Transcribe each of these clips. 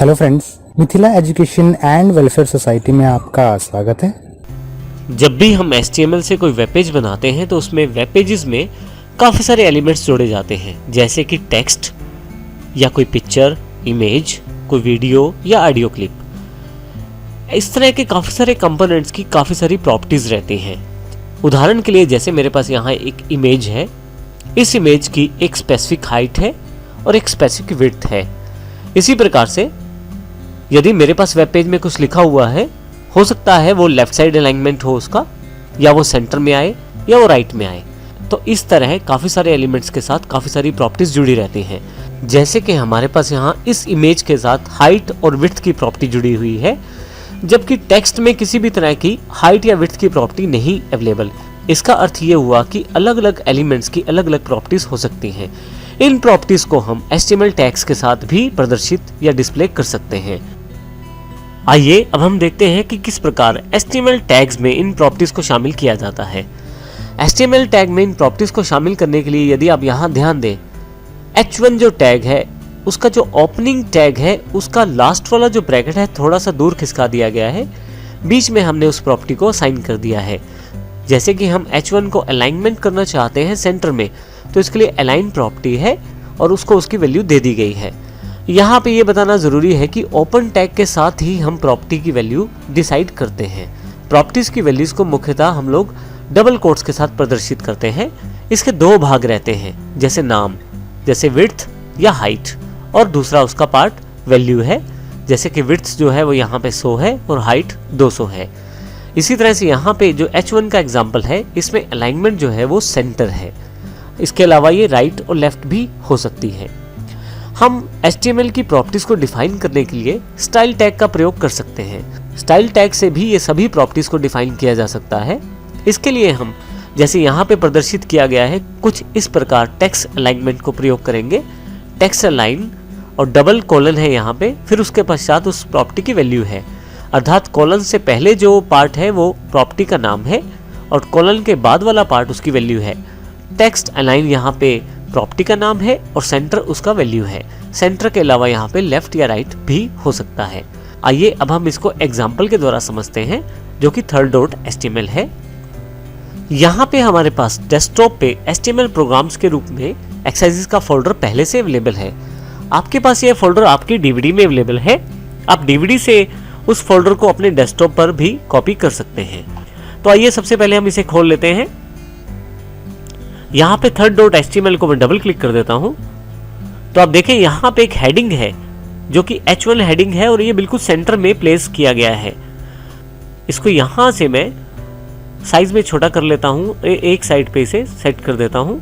Hello friends, Mithila education and welfare society में आपका स्वागत है। जब भी हम HTML से कोई वेब पेज बनाते हैं तो उसमें वेब पेजेस में काफ़ी सारे एलिमेंट्स जोड़े जाते हैं, जैसे कि टेक्स्ट या कोई पिक्चर, इमेज, कोई वीडियो या ऑडियो क्लिप। इस तरह के काफ़ी सारे कंपोनेंट्स की काफ़ी सारी प्रॉपर्टीज़ रहती हैं। उदाहरण के लिए जैसे मेरे पास यहाँ एक इमेज है, इस इमेज की एक स्पेसिफिक हाइट है और एक स्पेसिफिक विड्थ है। इसी प्रकार से यदि मेरे पास वेब पेज में कुछ लिखा हुआ है, हो सकता है वो लेफ्ट साइड अलाइनमेंट हो उसका, या वो सेंटर में आए या वो राइट में आए। तो इस तरह काफ़ी सारे एलिमेंट्स के साथ काफ़ी सारी प्रॉपर्टीज जुड़ी रहती हैं। जैसे कि हमारे पास यहाँ इस इमेज के साथ हाइट और विड्थ की प्रॉपर्टी जुड़ी हुई है, जबकि टेक्स्ट में किसी भी तरह की हाइट या विड्थ की प्रॉपर्टी नहीं अवेलेबल। इसका अर्थ ये हुआ कि अलग अलग एलिमेंट्स की अलग अलग प्रॉपर्टीज हो सकती हैं। इन प्रॉपर्टीज को हम HTML टैग्स के साथ भी प्रदर्शित या डिस्प्ले कर सकते हैं। आइए अब हम देखते हैं कि किस प्रकार HTML टैग्स में इन प्रॉपर्टीज को शामिल किया जाता है। HTML टैग में इन प्रॉपर्टीज को शामिल करने के लिए यदि आप यहाँ ध्यान दें, H1 जो टैग है उसका जो ओपनिंग टैग है उसका लास्ट वाला जो ब्रैकेट है थोड़ा सा दूर खिसका दिया गया है, बीच में हमने उस प्रॉपर्टी को असाइन कर दिया है। जैसे कि हम H1 को अलाइनमेंट करना चाहते हैं सेंटर में, तो इसके लिए अलाइन प्रॉपर्टी है और उसको उसकी वैल्यू दे दी गई है। यहाँ पे ये बताना ज़रूरी है कि ओपन टैग के साथ ही हम प्रॉपर्टी की वैल्यू डिसाइड करते हैं। प्रॉपर्टीज़ की वैल्यूज़ को मुख्यतः हम लोग डबल कोट्स के साथ प्रदर्शित करते हैं। इसके दो भाग रहते हैं, जैसे नाम, जैसे विड्थ या हाइट, और दूसरा उसका पार्ट वैल्यू है, जैसे कि विड्थ जो है वो यहाँ पे 100 है और हाइट 200 है। इसी तरह से यहाँ पे जो H1 का एग्जाम्पल है, इसमें अलाइनमेंट जो है वो सेंटर है। इसके अलावा ये राइट और लेफ्ट भी हो सकती है। हम HTML की प्रॉपर्टीज को डिफाइन करने के लिए स्टाइल टैग का प्रयोग कर सकते हैं। स्टाइल टैग से भी ये सभी प्रॉपर्टीज को डिफाइन किया जा सकता है। इसके लिए हम जैसे यहाँ पे प्रदर्शित किया गया है कुछ इस प्रकार टेक्स्ट अलाइनमेंट को प्रयोग करेंगे। टेक्स्ट अलाइन और डबल कोलन है यहाँ पे, फिर उसके पश्चात उस प्रॉपर्टी की वैल्यू है, अर्थात कोलन से पहले जो पार्ट है वो प्रॉपर्टी का नाम है और कोलन के बाद वाला पार्ट उसकी वैल्यू है। टेक्स्ट अलाइन यहाँ पे प्रॉपर्टी का नाम है और सेंटर उसका वैल्यू है। सेंटर के अलावा यहाँ पे लेफ्ट या राइट भी हो सकता है। आइए अब हम इसको एग्जाम्पल के द्वारा समझते हैं, जो कि third.html है। यहाँ पे हमारे पास डेस्कटॉप पे HTML प्रोग्राम्स के रूप में एक्सरसाइजेस का फोल्डर पहले से अवेलेबल है। आपके पास ये फोल्डर आपकी DVD में अवेलेबल है। आप DVD से उस फोल्डर को अपने डेस्कटॉप पर भी कॉपी कर सकते हैं। तो आइए सबसे पहले हम इसे खोल लेते हैं। यहाँ पे third.html को मैं डबल क्लिक कर देता हूँ, तो आप देखें यहाँ पे एक हेडिंग है जो कि H1 हेडिंग है और ये बिल्कुल सेंटर में प्लेस किया गया है। इसको यहाँ से मैं साइज में छोटा कर लेता हूँ, एक साइड पे इसे सेट कर देता हूँ।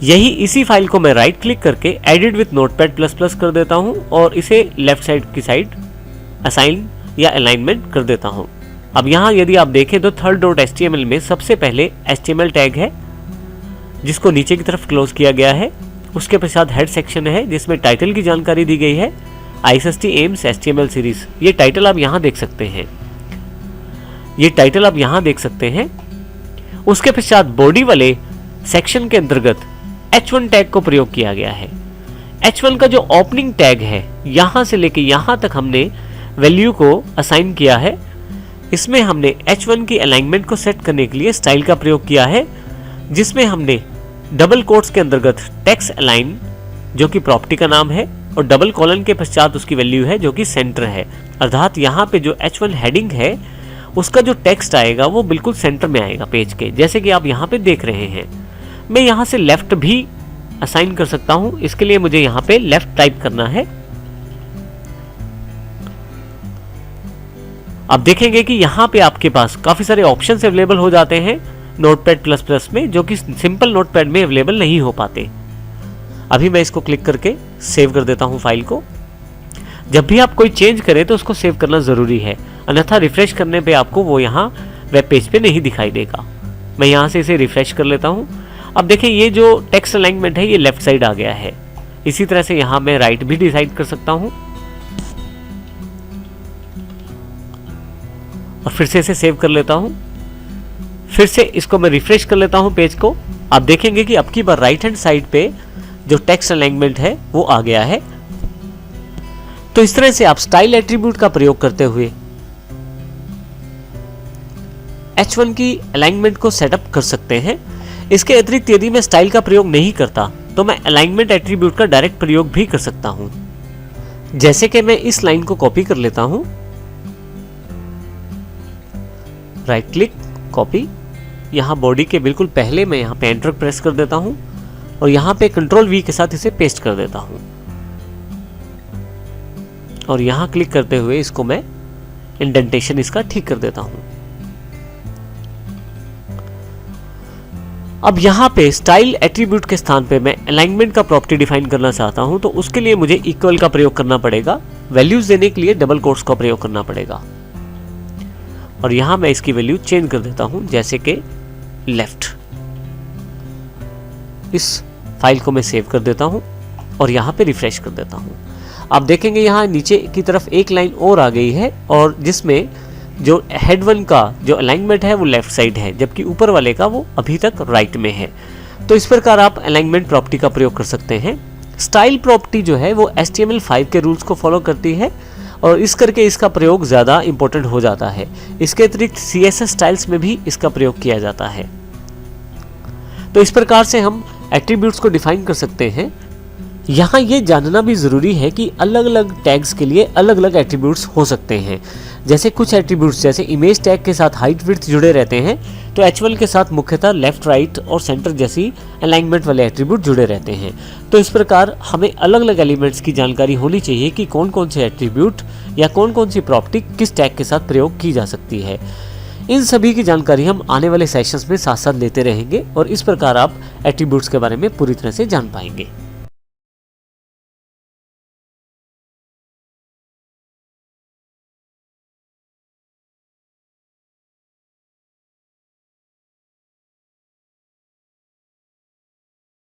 इसी फाइल को मैं राइट क्लिक करके एडिट विथ नोटपैड++ कर देता हूँ और इसे लेफ्ट साइड की साइड असाइन या अलाइनमेंट कर देता हूँ। अब यहाँ यदि आप देखें तो third.html में सबसे पहले HTML टैग है जिसको नीचे की तरफ क्लोज किया गया है। उसके पश्चात हेड सेक्शन है जिसमें टाइटल की जानकारी दी गई है, ISST एम्स HTML सीरीज। ये टाइटल आप यहाँ देख सकते हैं। उसके पश्चात बॉडी वाले सेक्शन के अंतर्गत H1 टैग को प्रयोग किया गया है। H1 का जो ओपनिंग टैग है, यहाँ से लेके यहाँ तक हमने वैल्यू को असाइन किया है। इसमें हमने H1 की अलाइनमेंट को सेट करने के लिए स्टाइल का प्रयोग किया है, जिसमें हमने डबल कोट्स के अंतर्गत टेक्स्ट अलाइन जो कि प्रॉपर्टी का नाम है और डबल कॉलन के पश्चात उसकी वैल्यू है जो कि सेंटर है। अर्थात यहाँ पे जो H1 हेडिंग है उसका जो टेक्स्ट आएगा वो बिल्कुल सेंटर में आएगा पेज के, जैसे कि आप यहाँ पे देख रहे हैं। मैं यहाँ से लेफ्ट भी असाइन कर सकता हूँ। इसके लिए मुझे यहाँ पे लेफ्ट टाइप करना है। आप देखेंगे कि यहाँ पे आपके पास काफी सारे ऑप्शंस अवेलेबल हो जाते हैं नोटपैड++ में, जो कि सिंपल नोटपैड में अवेलेबल नहीं हो पाते। अभी मैं इसको क्लिक करके सेव कर देता हूँ फाइल को। जब भी आप कोई चेंज करें तो उसको सेव करना जरूरी है, अन्यथा रिफ्रेश करने पे आपको वो यहाँ वेब पेज पे नहीं दिखाई देगा। मैं यहाँ से इसे रिफ्रेश कर लेता हूँ। अब देखें ये जो टेक्स्ट अलाइनमेंट है ये लेफ्ट साइड आ गया है। इसी तरह से यहाँ मैं राइट भी डिसाइड कर सकता हूँ और फिर से इसे सेव कर लेता हूं। फिर से इसको मैं रिफ्रेश कर लेता हूं पेज को। आप देखेंगे कि अब की बार राइट हैंड साइड पे जो टेक्स्ट अलाइनमेंट है वो आ गया है। तो इस तरह से आप स्टाइल एट्रीब्यूट का प्रयोग करते हुए H1 की अलाइनमेंट को सेटअप कर सकते हैं। इसके अतिरिक्त यदि मैं स्टाइल का प्रयोग नहीं करता तो मैं अलाइनमेंट एट्रीब्यूट का डायरेक्ट प्रयोग भी कर सकता हूं। जैसे कि मैं इस लाइन को कॉपी कर लेता हूं, राइट क्लिक कॉपी, यहां बॉडी के बिल्कुल पहले मैं यहां पे एंटर प्रेस कर देता हूं और यहां पे कंट्रोल V के साथ इसे पेस्ट कर देता हूं और यहां क्लिक करते हुए इसको मैं इंडेंटेशन इसका ठीक कर देता हूं। अब यहां पे स्टाइल एट्रीब्यूट के स्थान पे मैं अलाइनमेंट का प्रॉपर्टी डिफाइन करना चाहता हूं, तो उसके लिए मुझे इक्वल का प्रयोग करना पड़ेगा। वैल्यूज देने के लिए डबल कोट्स का प्रयोग करना पड़ेगा और यहां मैं इसकी वैल्यू चेंज कर देता हूं, जैसे कि लेफ्ट। इस फाइल को मैं सेव कर देता हूं और यहां पे रिफ्रेश कर देता हूं। आप देखेंगे यहां नीचे की तरफ एक लाइन और आ गई है और जिसमें जो हेड 1 का जो अलाइनमेंट है वो लेफ्ट साइड है, जबकि ऊपर वाले का वो अभी तक राइट में है। तो इस प्रकार आप अलाइनमेंट प्रॉपर्टी का प्रयोग कर सकते हैं। स्टाइल प्रॉपर्टी जो है वो HTML5 के रूल्स को फॉलो करती है और इस करके इसका प्रयोग ज़्यादा इंपॉर्टेंट हो जाता है। इसके अतिरिक्त CSS स्टाइल्स में भी इसका प्रयोग किया जाता है। तो इस प्रकार से हम एट्रीब्यूट्स को डिफाइन कर सकते हैं। यहाँ ये जानना भी ज़रूरी है कि अलग अलग टैग्स के लिए अलग अलग एट्रीब्यूट्स हो सकते हैं। जैसे कुछ एट्रीब्यूट्स जैसे इमेज टैग के साथ हाइट विड्थ जुड़े रहते हैं, तो H1 के साथ मुख्यतः लेफ्ट राइट और सेंटर जैसी अलाइनमेंट वाले एट्रीब्यूट जुड़े रहते हैं। तो इस प्रकार हमें अलग अलग एलिमेंट्स की जानकारी होनी चाहिए कि कौन कौन से एट्रीब्यूट या कौन कौन सी प्रॉपर्टी किस टैग के साथ प्रयोग की जा सकती है। इन सभी की जानकारी हम आने वाले सेशंस में साथ साथ लेते रहेंगे और इस प्रकार आप एट्रीब्यूट्स के बारे में पूरी तरह से जान पाएंगे।